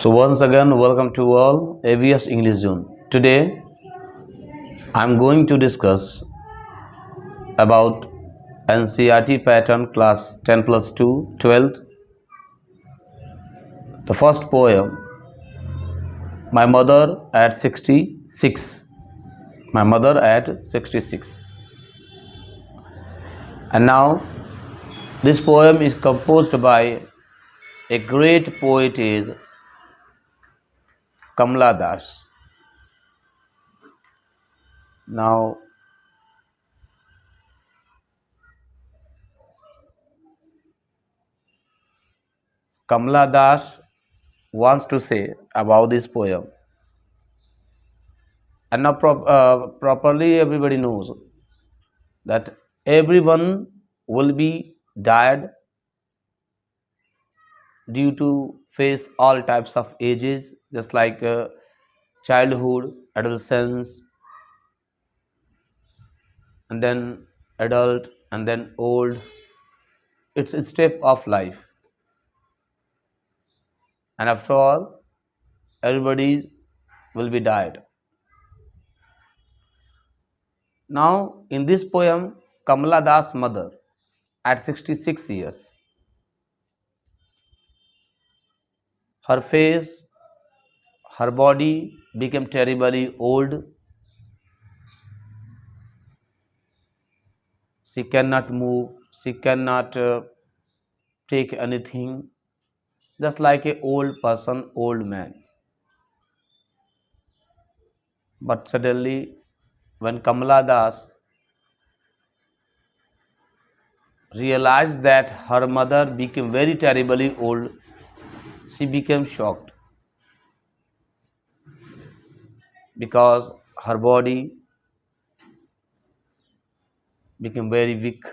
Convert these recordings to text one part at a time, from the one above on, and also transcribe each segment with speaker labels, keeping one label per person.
Speaker 1: So once again, welcome to all AVS English Zone. Today, I'm going to discuss about NCERT pattern class 10 plus 2, 12th. The first poem, My Mother at 66. My Mother at 66. And now, this poem is composed by a great poetess, Kamala Das. Now, Kamala Das wants to say about this poem. And now properly everybody knows that everyone will be died due to face all types of ages, just like childhood, adolescence, and then adult, and then old. It's a step of life, and after all, everybody will be died. Now, in this poem, Kamala Das' mother, at 66 years, her face, her body became terribly old. She cannot move, she cannot take anything, just like a old person, old man. But suddenly, when Kamala Das realized that her mother became very terribly old, she became shocked because her body became very weak,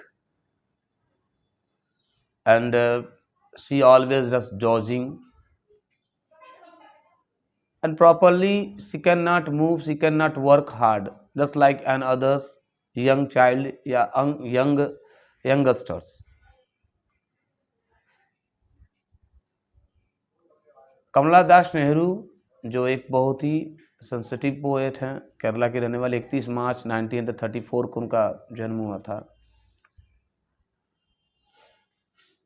Speaker 1: and she always just dodging, and properly she cannot move, she cannot work hard, just like an others young child, youngsters. कमला दास नेहरू जो एक बहुत ही sensitive poet हैं, केरला के रहने वाले, 31 मार्च 1934 को उनका जन्म हुआ था,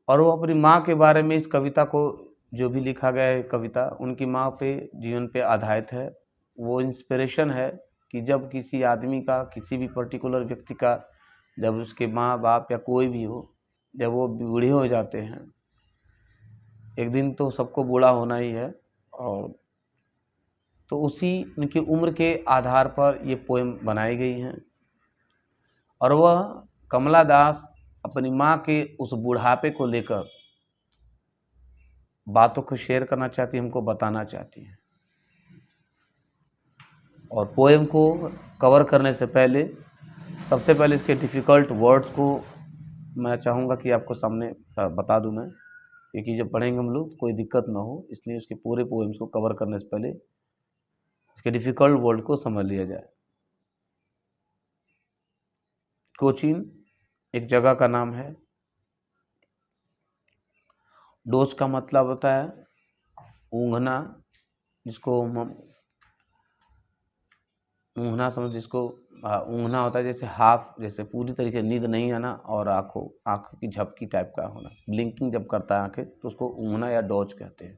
Speaker 1: और वो अपनी माँ के बारे में इस कविता को जो भी लिखा गया है कविता उनकी माँ पे जीवन पे आधारित है। वो इंस्पिरेशन है कि जब किसी आदमी का, किसी भी पर्टिकुलर व्यक्ति का, जब उसके माँ बाप या कोई भी हो, जब वो बूढ़े हो जाते हैं, एक दिन तो सबको बूढ़ा होना ही है, और तो उसी उनकी उम्र के आधार पर ये पोएम बनाई गई हैं, और वह कमला दास अपनी माँ के उस बुढ़ापे को लेकर बातों को शेयर करना चाहती है, हमको बताना चाहती है। और पोएम को कवर करने से पहले सबसे पहले इसके डिफ़िकल्ट वर्ड्स को मैं चाहूँगा कि आपको सामने बता दूं मैं, क्योंकि जब पढ़ेंगे हम लोग कोई दिक्कत ना हो, इसलिए उसके पूरे पोएम्स को कवर करने से पहले इसके डिफ़िकल्ट वर्ड को समझ लिया जाए। कोचीन एक जगह का नाम है। डोज का मतलब होता है ऊँघना, जिसको हम ऊँघना समझ, जिसको ऊँघना होता है जैसे हाफ, जैसे पूरी तरीके नींद नहीं आना, और आँख की झपकी टाइप का होना, ब्लिंकिंग जब करता है आँखें, तो उसको ऊँघना या डोज कहते हैं।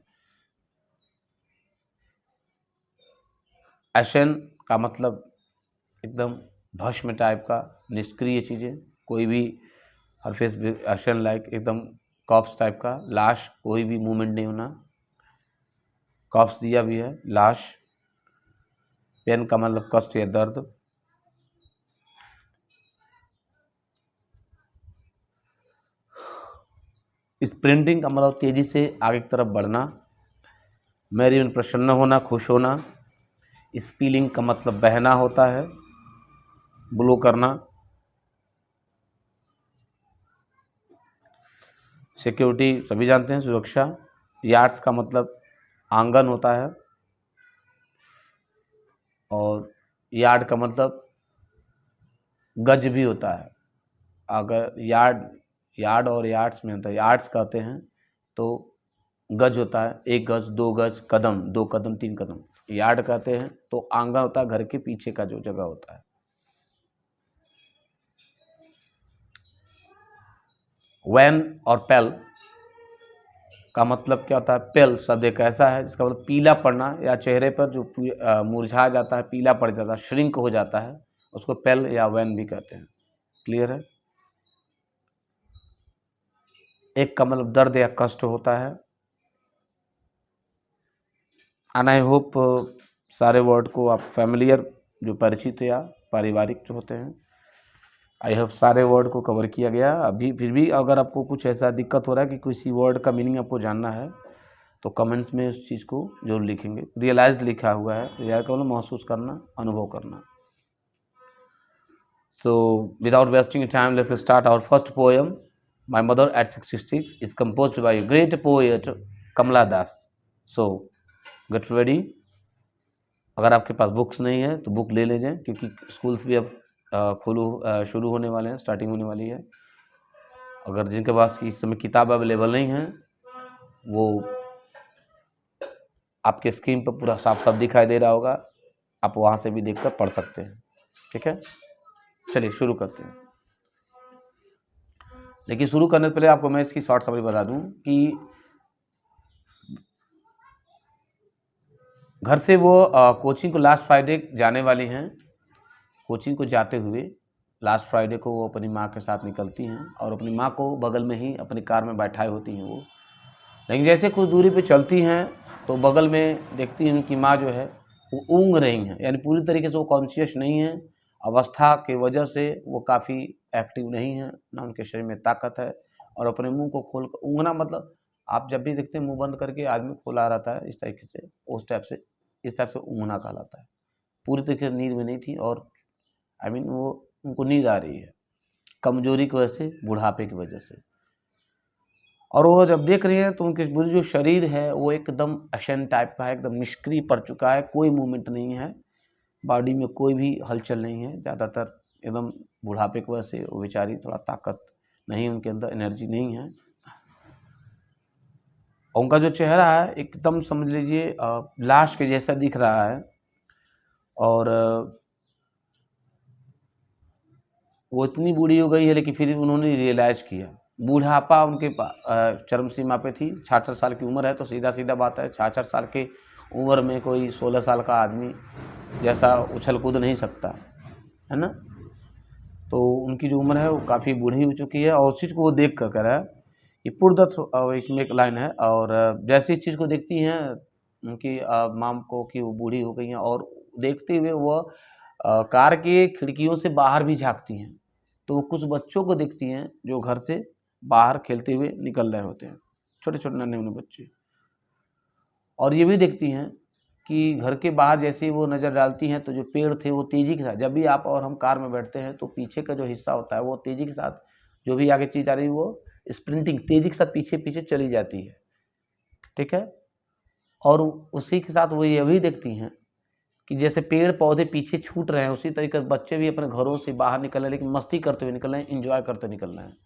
Speaker 1: एशन का मतलब एकदम भस्म टाइप का, निष्क्रिय चीज़ें, कोई भी हर फेस एशन लाइक एकदम कॉप्स टाइप का, लाश, कोई भी मूवमेंट नहीं होना, कॉप्स दिया भी है, लाश। पेन का मतलब कष्ट या दर्द। स्प्रिंटिंग का मतलब तेजी से आगे की तरफ बढ़ना। मैरी में प्रसन्न होना, खुश होना। स्पीलिंग का मतलब बहना होता है, ब्लो करना। सिक्योरिटी सभी जानते हैं, सुरक्षा। यार्ड्स का मतलब आंगन होता है, और यार्ड का मतलब गज भी होता है। अगर यार्ड और यार्ड्स में होता है, यार्ड्स कहते हैं तो गज होता है, 1 गज, 2 गज, कदम, 2 कदम, 3 कदम, यार्ड कहते हैं। तो आंगन होता है घर के पीछे का जो जगह होता है। वैन और पेल का मतलब क्या होता है? पेल शब्द एक ऐसा है जिसका मतलब पीला पड़ना या चेहरे पर जो मुरझा जाता है, पीला पड़ जाता है, श्रिंक हो जाता है, उसको पेल या वैन भी कहते हैं। क्लियर है? एक का मतलब दर्द या कष्ट होता है। एंड आई होप सारे वर्ड को आप फैमिलियर जो परिचित या पारिवारिक जो होते हैं, आई होप सारे वर्ड को कवर किया गया। अभी फिर भी अगर आपको कुछ ऐसा दिक्कत हो रहा है कि किसी वर्ड का मीनिंग आपको जानना है तो कमेंट्स में उस चीज़ को जरूर लिखेंगे। रियलाइज्ड लिखा हुआ है, रियलाइज का मतलब महसूस करना, अनुभव करना। So without wasting time, let's start our first poem. My Mother at 66 is composed by a great poet Kamala Das. So get ready. अगर आपके पास बुक्स नहीं है तो बुक ले लीजिए, क्योंकि स्कूल्स भी अब शुरू होने वाले हैं, स्टार्टिंग होने वाली है। अगर जिनके पास इस समय किताब अवेलेबल नहीं है, वो आपके स्क्रीन पर पूरा साफ साफ दिखाई दे रहा होगा, आप वहाँ से भी देखकर पढ़ सकते हैं। ठीक है, चलिए शुरू करते हैं। लेकिन शुरू करने से पहले आपको मैं इसकी शॉर्ट समरी बता दूं कि घर से वो कोचिंग को लास्ट फ्राइडे जाने वाली हैं। कोचिंग को जाते हुए लास्ट फ्राइडे को वो अपनी माँ के साथ निकलती हैं और अपनी माँ को बगल में ही अपनी कार में बैठाई होती हैं वो। लेकिन जैसे कुछ दूरी पे चलती हैं तो बगल में देखती हैं उनकी माँ जो है वो ऊँग रही हैं, यानी पूरी तरीके से वो कॉन्शियस नहीं है। अवस्था की वजह से वो काफ़ी एक्टिव नहीं है, ना उनके शरीर में ताकत है, और अपने मुंह को खोल कर ऊँगना मतलब आप जब भी देखते हैं मुंह बंद करके आदमी खोला रहता है इस तरीके से, उस टाइप से, इस टाइप से ऊँगना कहलाता है। पूरी तरीके से नींद में नहीं थी और आई मीन वो उनको नींद आ रही है कमजोरी की वजह से, बुढ़ापे की वजह से। और वो जब देख रही हैं तो उनके पूरी जो शरीर है वो एकदम अशन टाइप का है, एकदम निष्क्रिय पड़ चुका है, कोई मूवमेंट नहीं है, बॉडी में कोई भी हलचल नहीं है। ज़्यादातर एकदम बुढ़ापे की वजह से वो बेचारी, थोड़ा ताकत नहीं, उनके अंदर एनर्जी नहीं है। और उनका जो चेहरा है एकदम समझ लीजिए लाश के जैसा दिख रहा है। और वो इतनी बूढ़ी हो गई है, लेकिन फिर उन्होंने रियलाइज़ किया, बूढ़ापा उनके चरम सीमा पे थी। 66 साल की उम्र है, तो सीधा सीधा बात है 66 साल के उम्र में कोई 16 साल का आदमी जैसा उछल कूद नहीं सकता है ना। तो उनकी जो उम्र है वो काफ़ी बूढ़ी हो चुकी है, और उस चीज़ को वो देख कर कह रहा है कि पुरदत, इसमें एक लाइन है, और जैसी चीज़ को देखती हैं उनकी माम को कि वो बूढ़ी हो गई हैं, और देखते हुए वो कार के खिड़कियों से बाहर भी झाँकती हैं, तो वो कुछ बच्चों को देखती हैं जो घर से बाहर खेलते हुए निकल रहे होते हैं, छोटे छोटे नन्हे मुन्ने बच्चे। और ये भी देखती हैं कि घर के बाहर जैसे ही वो नज़र डालती हैं तो जो पेड़ थे वो तेज़ी के साथ, जब भी आप और हम कार में बैठते हैं तो पीछे का जो हिस्सा होता है वो तेज़ी के साथ, जो भी आगे चीज़ आ रही है वो स्प्रिंटिंग तेज़ी के साथ पीछे पीछे चली जाती है। ठीक है, और उसी के साथ वो ये भी देखती हैं कि जैसे पेड़ पौधे पीछे छूट रहे हैं, उसी तरीके से बच्चे भी अपने घरों से बाहर निकल रहे हैं, लेकिन मस्ती करते हुए निकल रहे हैं, इंजॉय करते निकल रहे हैं।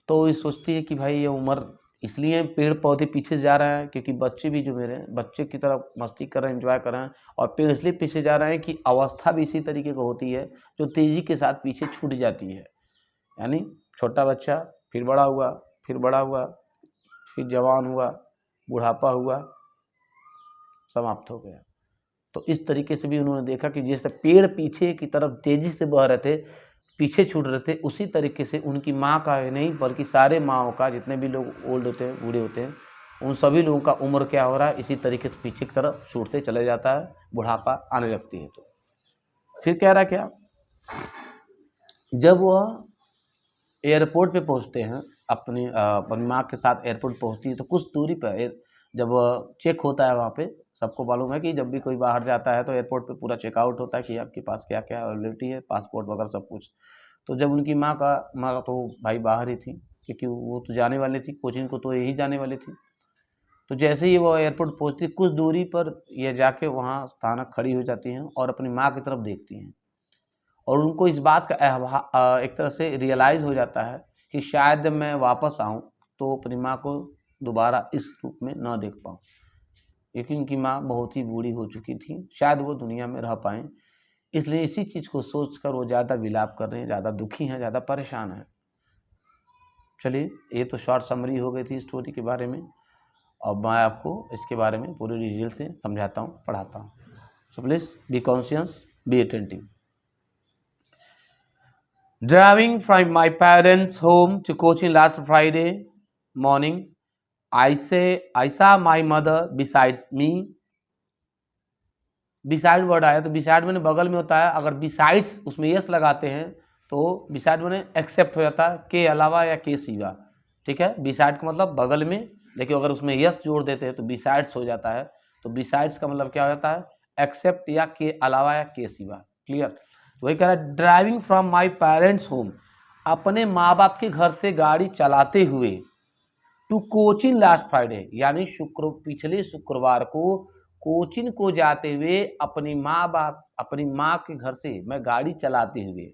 Speaker 1: तो ये सोचती है कि भाई ये उम्र, इसलिए पेड़ पौधे पीछे जा रहे हैं क्योंकि बच्चे भी जो मेरे बच्चे की तरह मस्ती कर रहे हैं, एंजॉय कर रहे हैं, और पेड़ इसलिए पीछे जा रहे हैं कि अवस्था भी इसी तरीके की होती है जो तेज़ी के साथ पीछे छूट जाती है। यानी छोटा बच्चा फिर बड़ा हुआ, फिर बड़ा हुआ, फिर जवान हुआ, बुढ़ापा हुआ, समाप्त हो गया। तो इस तरीके से भी उन्होंने देखा कि जैसे पेड़ पीछे की तरफ तेज़ी से बह रहे थे, पीछे छूट रहे थे, उसी तरीके से उनकी माँ का ही नहीं बल्कि सारे माँओं का, जितने भी लोग ओल्ड होते हैं, बूढ़े होते हैं, उन सभी लोगों का उम्र क्या हो रहा है, इसी तरीके से पीछे की तरफ छूटते चले जाता है, बुढ़ापा आने लगती है। तो फिर कह रहा क्या, जब वह एयरपोर्ट पे पहुंचते हैं, अपनी माँ के साथ एयरपोर्ट पहुंचती है, तो कुछ दूरी पर जब चेक होता है वहाँ पे, सबको मालूम है कि जब भी कोई बाहर जाता है तो एयरपोर्ट पे पूरा चेकआउट होता है कि आपके पास क्या क्या अवेलेबिलिटी है, पासपोर्ट वगैरह सब कुछ। तो जब उनकी माँ का तो भाई बाहर ही थी, क्योंकि वो तो जाने वाली थी कोचिंग को, तो यही जाने वाली थी। तो जैसे ही वो एयरपोर्ट पहुँचती, कुछ दूरी पर ये जाके वहाँ स्थानक खड़ी हो जाती हैं और अपनी माँ की तरफ देखती हैं, और उनको इस बात का एक तरह से रियलाइज़ हो जाता है कि शायद मैं वापस आऊँ तो अपनी माँ को दोबारा इस रूप में न देख पाऊँ, क्योंकि उनकी माँ बहुत ही बूढ़ी हो चुकी थी, शायद वो दुनिया में रह पाएँ। इसलिए इसी चीज़ को सोचकर वो ज़्यादा विलाप कर रहे हैं, ज़्यादा दुखी हैं, ज़्यादा परेशान हैं। चलिए, ये तो शॉर्ट समरी हो गई थी स्टोरी के बारे में। अब मैं आपको इसके बारे में पूरी डिटेल से समझाता हूँ, पढ़ाता हूँ। So please be conscious, be attentive. Driving from my parents' home to Cochin last Friday morning, I saw my mother beside me. Beside word आया तो beside मैंने बगल में होता है, अगर besides उसमें यस लगाते हैं तो beside मैंने एक्सेप्ट हो जाता है, के अलावा या के सिवा। ठीक है, beside का मतलब बगल में, लेकिन अगर उसमें यस जोड़ देते हैं तो besides हो जाता है। तो besides का मतलब क्या हो जाता है, एक्सेप्ट या के अलावा या के सिवा। क्लियर? वही कह रहा है driving from my parents home, अपने माँ बाप के घर से गाड़ी चलाते हुए, टू कोचिन लास्ट फ्राइडे, यानी पिछले शुक्रवार को कोचिन को जाते हुए अपनी माँ के घर से मैं गाड़ी चलाते हुए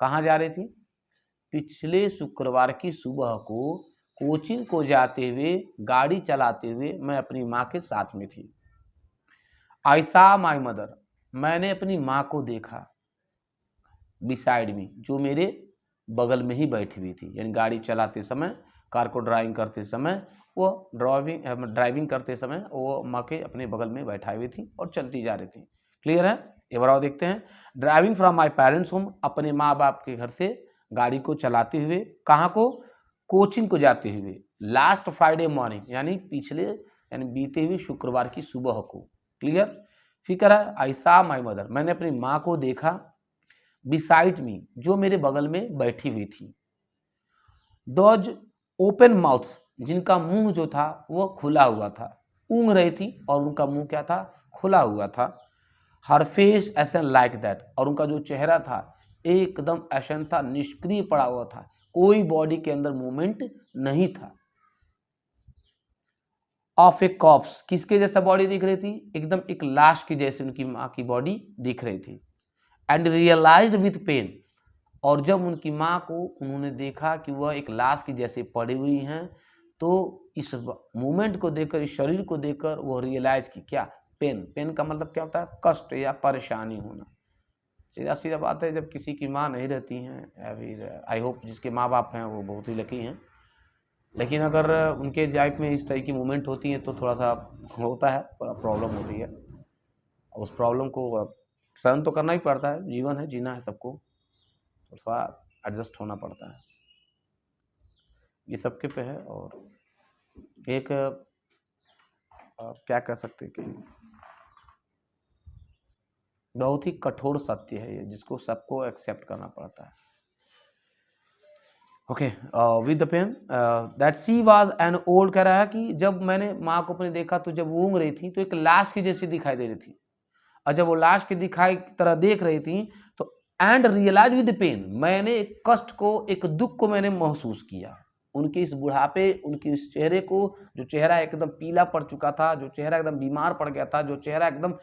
Speaker 1: कहाँ जा रही थी? पिछले शुक्रवार की सुबह को कोचिन को जाते हुए गाड़ी चलाते हुए मैं अपनी माँ के साथ में थी। आई सा माई मदर, मैंने अपनी माँ को देखा, बिसाइड मी, जो मेरे बगल में ही बैठी हुई थी, यानी गाड़ी चलाते समय, कार को ड्राइविंग करते समय, वो ड्राइविंग करते समय वो माँ के अपने बगल में बैठाई हुई थी और चलती जा रही थी। क्लियर है? ये बार देखते हैं। Driving from my parents home, अपने माँ बाप के घर से गाड़ी को चलाते हुए, कहाँ को? कोचिंग को जाते हुए, लास्ट फ्राइडे मॉर्निंग, यानी बीते हुए शुक्रवार की सुबह को। क्लियर? फिक्र है? आई सा माई मदर, मैंने अपनी माँ को देखा, बिसाइड मी, जो मेरे बगल में बैठी हुई थी, डॉज ओपन माउथ, जिनका मुंह जो था वो खुला हुआ था, ऊँग रही थी और उनका मुंह क्या था? खुला हुआ था। हर फेस एसन लाइक दैट, और उनका जो चेहरा था एकदम ऐसा था, निष्क्रिय पड़ा हुआ था, कोई बॉडी के अंदर मूवमेंट नहीं था। ऑफ ए कॉप्स, किसके जैसा बॉडी दिख रही थी? एकदम एक लाश की जैसे उनकी माँ की बॉडी दिख रही थी। एंड रियलाइज्ड विथ पेन, और जब उनकी माँ को उन्होंने देखा कि वह एक लाश की जैसे पड़ी हुई हैं, तो इस मूवमेंट को देखकर, इस शरीर को देखकर वो रियलाइज की क्या? पेन का मतलब क्या होता है? कष्ट या परेशानी होना। सीधा सीधा बात है, जब किसी की माँ नहीं रहती हैं, या फिर आई होप जिसके माँ बाप हैं वो बहुत ही लकी हैं, लेकिन अगर उनके लाइफ में इस तरह की मूवमेंट होती है तो थोड़ा सा होता है, थोड़ा प्रॉब्लम होती है। उस प्रॉब्लम को सहन तो करना ही पड़ता है, जीवन है, जीना है सबको, तो थोड़ा एडजस्ट होना पड़ता है। ये सबके पे है। और एक क्या कह सकते कि बहुत ही कठोर सत्य है ये, जिसको सबको एक्सेप्ट करना पड़ता है। Okay, with the pain that she was an old, कह रहा है कि जब मैंने माँ को अपने देखा तो जब वो ऊँग रही थी तो एक लाश की जैसी दिखाई दे रही थी, और जब वो लाश की दिखाई तरह देख रही थी तो एंड रियलाइज विद पेन, मैंने एक कष्ट को, एक दुख को मैंने महसूस किया। उनके इस बुढ़ापे, उनके इस चेहरे को, जो चेहरा एकदम पीला पड़ चुका था, जो चेहरा एकदम बीमार पड़ गया था, जो चेहरा एकदम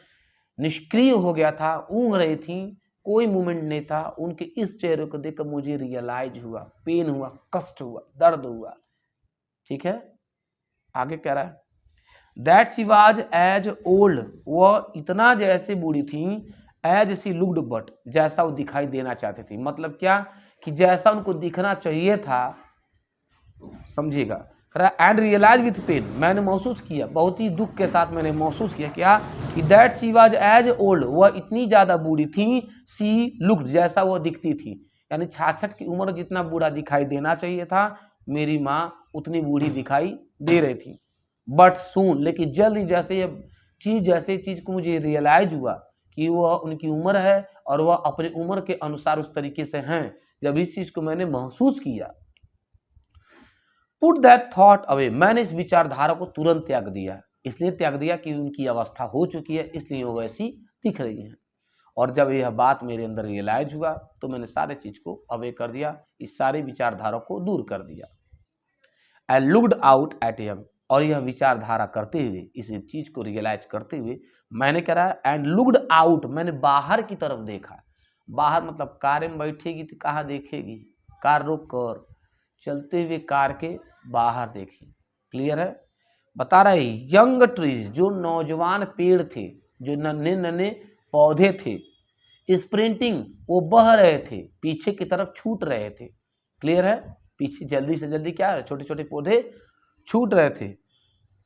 Speaker 1: निष्क्रिय हो गया था, ऊँग रही थी, कोई मूवमेंट नहीं था, उनके इस चेहरे को देखकर मुझे रियलाइज हुआ, पेन हुआ, कष्ट हुआ, दर्द हुआ। ठीक है, आगे कह रहा है that she was as old, वह इतना जैसे बूढ़ी थी, एज शी लुक्ड, बट जैसा वो दिखाई देना चाहती थी। मतलब क्या? कि जैसा उनको दिखना चाहिए था, समझिएगा। एंड रियलाइज विथ पेन, मैंने महसूस किया, बहुत ही दुख के साथ मैंने महसूस किया क्या? कि that she was as old, वह इतनी ज़्यादा बूढ़ी थी, शी लुक्ड, जैसा वह दिखती थी, यानी 66 की उम्र जितना बूढ़ा दिखाई देना चाहिए था, मेरी माँ उतनी बूढ़ी दिखाई दे रही थी। बट सून, लेकिन जल्द ही जैसे चीज़ को मुझे रियलाइज हुआ कि वह उनकी उम्र है और वह अपनी उम्र के अनुसार उस तरीके से हैं, जब इस चीज़ को मैंने महसूस किया, पुट दैट थॉट अवे, मैंने इस विचारधारा को तुरंत त्याग दिया। इसलिए त्याग दिया कि उनकी अवस्था हो चुकी है, इसलिए वो वैसी दिख रही हैं। और जब यह बात मेरे अंदर रियलाइज हुआ तो मैंने सारे चीज को अवे कर दिया, इस सारे विचारधारा को दूर कर दिया। I looked out at him, और यह विचारधारा करते हुए, इस चीज को रियलाइज करते हुए मैंने कह रहा है एंड लुक्ड आउट, मैंने बाहर की तरफ देखा, बाहर मतलब कार में बैठेगी तो कहाँ देखेगी, कार रोक कर चलते हुए कार के बाहर देखी। क्लियर है? बता रहा है यंग ट्रीज, जो नौजवान पेड़ थे, जो नन्हे नन्हे पौधे थे, स्प्रिंटिंग वो बह रहे थे, पीछे की तरफ छूट रहे थे। क्लियर है? पीछे जल्दी से जल्दी क्या है, छोटे छोटे पौधे छूट रहे थे।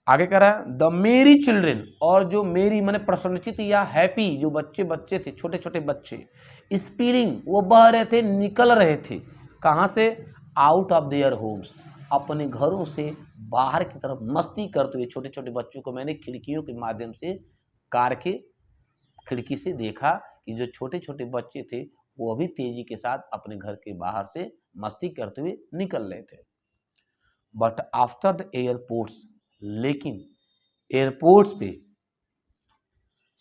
Speaker 1: आगे कह रहा है द मेरी चिल्ड्रेन, और जो मेरी माने प्रसन्नचित या हैप्पी जो बच्चे थे, छोटे छोटे बच्चे, स्पिलिंग वो बह रहे थे, निकल रहे थे। कहाँ से? आउट ऑफ देयर होम्स, अपने घरों से बाहर की तरफ मस्ती करते हुए छोटे छोटे बच्चों को मैंने खिड़कियों के माध्यम से, कार के खिड़की से देखा कि जो छोटे छोटे बच्चे थे वो भी तेजी के साथ अपने घर के बाहर से मस्ती करते हुए निकल रहे थे। बट आफ्टर द एयरपोर्ट्स, लेकिन एयरपोर्ट्स पे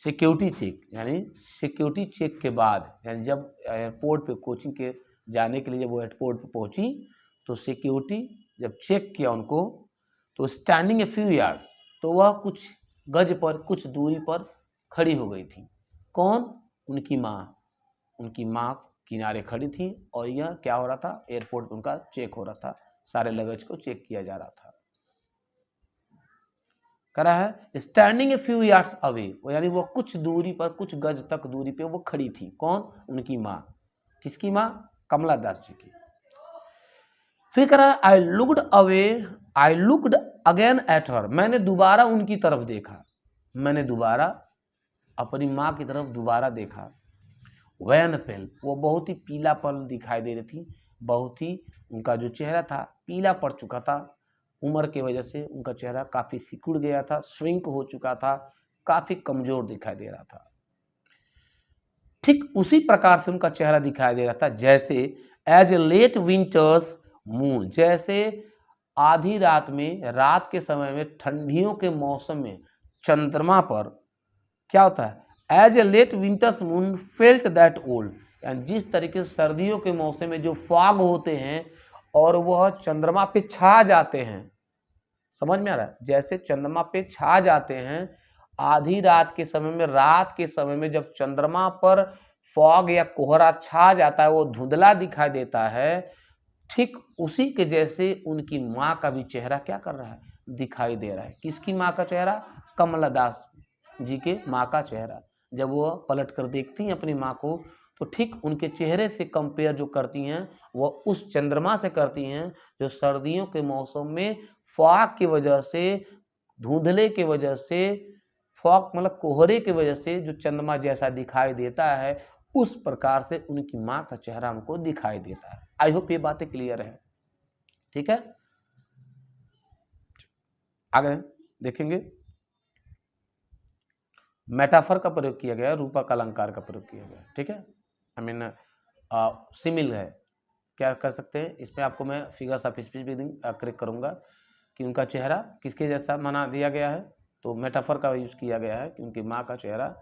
Speaker 1: सिक्योरिटी चेक, यानी सिक्योरिटी चेक के बाद, यानी जब एयरपोर्ट पे कोचिंग के जाने के लिए जब वो एयरपोर्ट पे पहुंची तो सिक्योरिटी जब चेक किया उनको, तो स्टैंडिंग ए फ्यू यार्ड, तो वह कुछ गज पर, कुछ दूरी पर खड़ी हो गई थी। कौन? उनकी माँ। उनकी माँ किनारे खड़ी थी और यह क्या हो रहा था, एयरपोर्ट पर उनका चेक हो रहा था, सारे लगेज को चेक किया जा रहा था। कह रहा है standing a few yards away, यानी वो कुछ दूरी पर, कुछ गज तक दूरी पे वो खड़ी थी। कौन? उनकी माँ। किसकी माँ? कमला दास जी की। फिर कह रहा है I looked away, I looked again at her, मैंने दोबारा उनकी तरफ देखा, मैंने दोबारा अपनी माँ की तरफ दोबारा देखा। वैन पेल, वो बहुत ही पीलापन दिखाई दे रही थी, बहुत ही उनका जो चेहरा था पीला पड़ चुका था, उम्र की वजह से उनका चेहरा काफ़ी सिकुड़ गया था, श्रिंक हो चुका था, काफ़ी कमज़ोर दिखाई दे रहा था। ठीक उसी प्रकार से उनका चेहरा दिखाई दे रहा था जैसे as a late winter's moon, जैसे आधी रात में, रात के समय में, ठंडियों के मौसम में चंद्रमा पर क्या होता है, as a late winter's moon felt that old, यानी जिस तरीके से सर्दियों के मौसम में जो फॉग होते हैं और वह चंद्रमा पे छा जाते हैं, समझ में आ रहा है? जैसे चंद्रमा पे छा जाते हैं आधी रात के समय में, रात के समय में जब चंद्रमा पर फॉग या कोहरा छा जाता है, वो धुंधला दिखाई देता है, ठीक उसी के जैसे उनकी माँ का भी चेहरा क्या कर रहा है, दिखाई दे रहा है। किसकी माँ का चेहरा? कमला दास जी के माँ का चेहरा। जब वो पलट कर देखती हैं अपनी माँ को तो ठीक उनके चेहरे से कंपेयर जो करती हैं वो उस चंद्रमा से करती हैं जो सर्दियों के मौसम में फॉग की वजह से, धुंधले की वजह से, फॉग मतलब कोहरे की वजह से जो चंद्रमा जैसा दिखाई देता है, उस प्रकार से उनकी माँ का चेहरा हमको दिखाई देता है। आई होप ये बातें क्लियर है। ठीक है, आगे देखेंगे। मेटाफर का प्रयोग किया गया है, रूपक अलंकार का प्रयोग किया गया है। ठीक है, आई मीन सिमिल है, क्या कर सकते हैं इसमें, आपको मैं फिगर्स ऑफ स्पीच भी करेक्ट करूंगा कि उनका चेहरा किसके जैसा बना दिया गया है, तो मेटाफर का यूज किया गया है कि उनकी माँ का चेहरा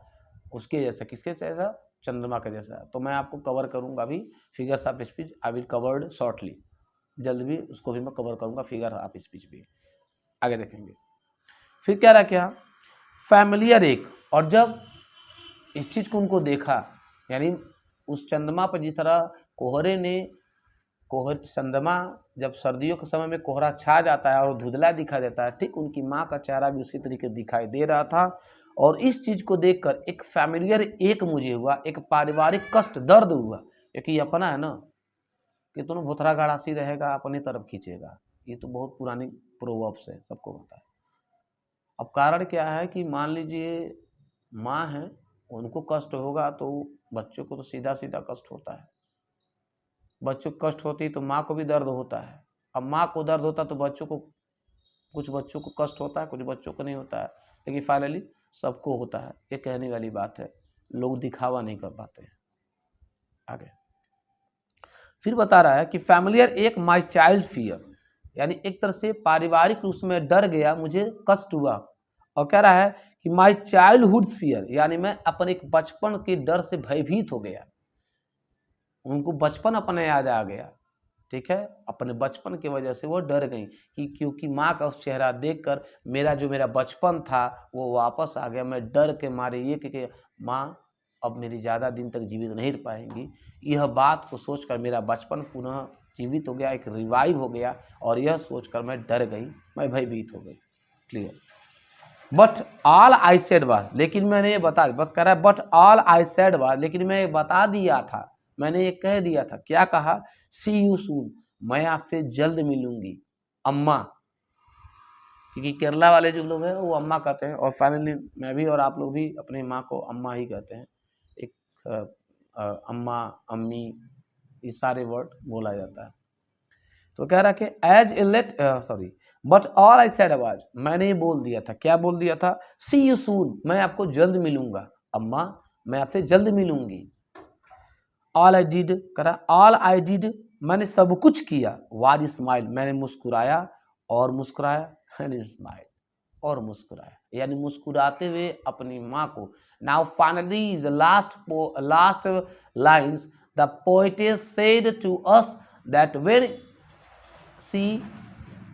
Speaker 1: उसके जैसा, किसके जैसा? चंद्रमा का जैसा। तो मैं आपको कवर करूंगा अभी figures of speech, I will covered shortly, जल्द भी उसको भी मैं कवर करूंगा, फिगर ऑफ स्पीच भी। आगे देखेंगे। फिर क्या रहा, क्या फैमिलियर एक, और जब इस चीज को उनको देखा, यानी उस चंद्रमा पर जिस तरह कोहरे ने, चंद्रमा जब सर्दियों के समय में कोहरा छा जाता है और धुंधला दिखाई देता है, ठीक उनकी माँ का चेहरा भी उसी तरीके दिखाई दे रहा था। और इस चीज को देखकर एक फैमिलियर एक मुझे हुआ, एक पारिवारिक कष्ट, दर्द हुआ, क्योंकि अपना है ना कि तुम भुतरा गड़ासी रहेगा अपनी तरफ खींचेगा, ये तो बहुत पुरानी प्रोवर्ब्स है, सबको पता है। अब कारण क्या है कि मान लीजिए माँ है, उनको कष्ट होगा तो बच्चों को तो सीधा सीधा कष्ट होता है, बच्चों को कष्ट होती तो माँ को भी दर्द होता है। अब माँ को दर्द होता तो बच्चों को, कुछ बच्चों को कष्ट होता है, कुछ बच्चों को नहीं होता है, लेकिन फाइनली सबको होता है। ये कहने वाली बात है, लोग दिखावा नहीं कर पाते हैं। आगे फिर बता रहा है कि फैमिलियर एक माई चाइल्ड फियर, यानी एक तरह से पारिवारिक रूप से मैं डर गया, मुझे कष्ट हुआ। और कह रहा है कि माई चाइल्डहुड फियर, यानी मैं अपने एक बचपन के डर से भयभीत हो गया, उनको बचपन अपने याद आ गया। ठीक है, अपने बचपन की वजह से वो डर गई कि क्योंकि माँ का उस चेहरा देखकर मेरा जो मेरा बचपन था वो वापस आ गया। मैं डर के मारे ये कि माँ अब मेरी ज़्यादा दिन तक जीवित नहीं रह पाएंगी। यह बात को सोचकर मेरा बचपन पुनः जीवित हो गया, एक रिवाइव हो गया, और यह सोचकर मैं डर गई, मैं भयभीत हो गई। Clear. But all I said was, लेकिन मैंने ये बता, बस कह रहा है but all I said was, लेकिन मैं बता दिया था, मैंने ये कह दिया था। क्या कहा? सी यू सून, मैं आपसे जल्द मिलूंगी अम्मा, क्योंकि केरला वाले जो लोग हैं वो अम्मा कहते हैं, और फाइनली मैं भी और आप लोग भी अपनी माँ को अम्मा ही कहते हैं। एक अम्मा, अम्मी, ये सारे वर्ड बोला जाता है। तो कह रहा कि as a late sorry but all I said was, मैंने ये बोल दिया था। क्या बोल दिया था? सी यू सून, मैं आपको जल्द मिलूंगा अम्मा, मैं आपसे जल्द मिलूंगी। ऑल आई डिड, कह रहा ऑल आई डिड, मैंने सब कुछ किया। वाज स्माइल, मैंने मुस्कुराया और मुस्कुराया, एंड स्माइल, और मुस्कुराया, यानी मुस्कुराते हुए अपनी माँ को। Now finally the last lines, the poetess said to us that when she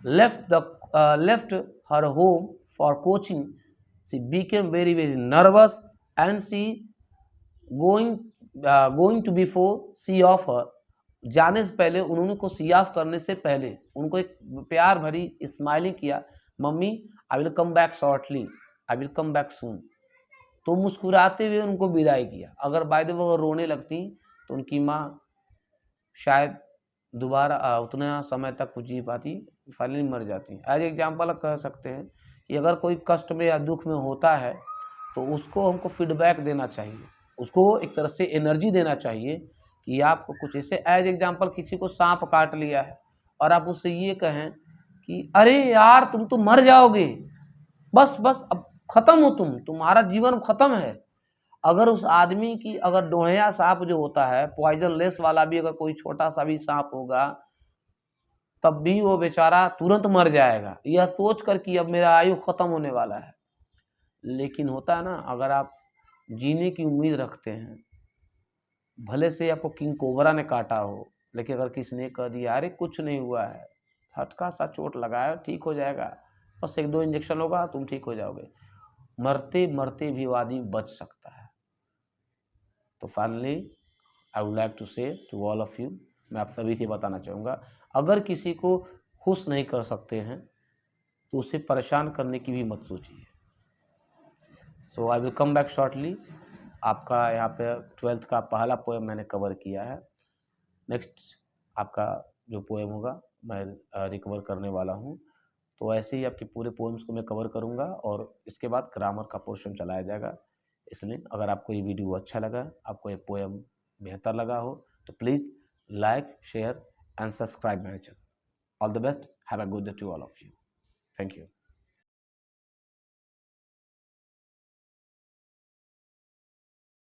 Speaker 1: left her home for coaching, she became very nervous, and she going to before see off her, जाने से पहले उन्होंने को सी ऑफ करने से पहले उनको एक प्यार भरी स्माइलिंग किया, mummy I will come back shortly, I will come back soon. तो मुस्कुराते हुए उनको विदाई किया। अगर बाय द वे वो रोने लगती तो उनकी माँ शायद दोबारा उतना समय तक कुछ जी पाती, फाइनली मर जाती। एज एग्जाम्पल कह सकते हैं कि अगर कोई कष्ट में या दुख में होता है तो उसको हमको फीडबैक देना चाहिए, उसको एक तरह से एनर्जी देना चाहिए कि आपको कुछ, ऐसे एज एग्जाम्पल किसी को सांप काट लिया है और आप उससे ये कहें कि अरे यार तुम तो मर जाओगे, बस बस अब खत्म हो, तुम्हारा जीवन खत्म है। अगर उस आदमी की, अगर डोहिया सांप जो होता है पॉइजन लेस वाला भी, अगर कोई छोटा सा भी सांप होगा तब भी वो बेचारा तुरंत मर जाएगा, यह सोच कर कि अब मेरा आयु खत्म होने वाला है। लेकिन होता है ना, अगर आप जीने की उम्मीद रखते हैं, भले से आपको किंग कोबरा ने काटा हो, लेकिन अगर किसी ने कह दिया अरे कुछ नहीं हुआ है, हल्का सा चोट लगा है, ठीक हो जाएगा, बस 1-2 इंजेक्शन होगा तुम ठीक हो जाओगे, मरते मरते भी वो आदमी बच सकता है। तो finally I would like to say to all of you, मैं आप सभी से बताना चाहूँगा, अगर किसी को खुश नहीं कर सकते हैं तो उसे परेशान करने की भी मत सोचिए। So I will come back shortly. आपका यहाँ पे 12th का पहला पोएम मैंने कवर किया है। नेक्स्ट आपका जो पोएम होगा मैं रिकवर करने वाला हूँ। तो ऐसे ही आपके पूरे पोएम्स को मैं कवर करूँगा और इसके बाद ग्रामर का पोर्शन चलाया जाएगा। इसलिए अगर आपको ये वीडियो अच्छा लगा, आपको ये पोएम बेहतर लगा हो तो please like, share and subscribe my channel. All the best. Have a good day to all of you. Thank you.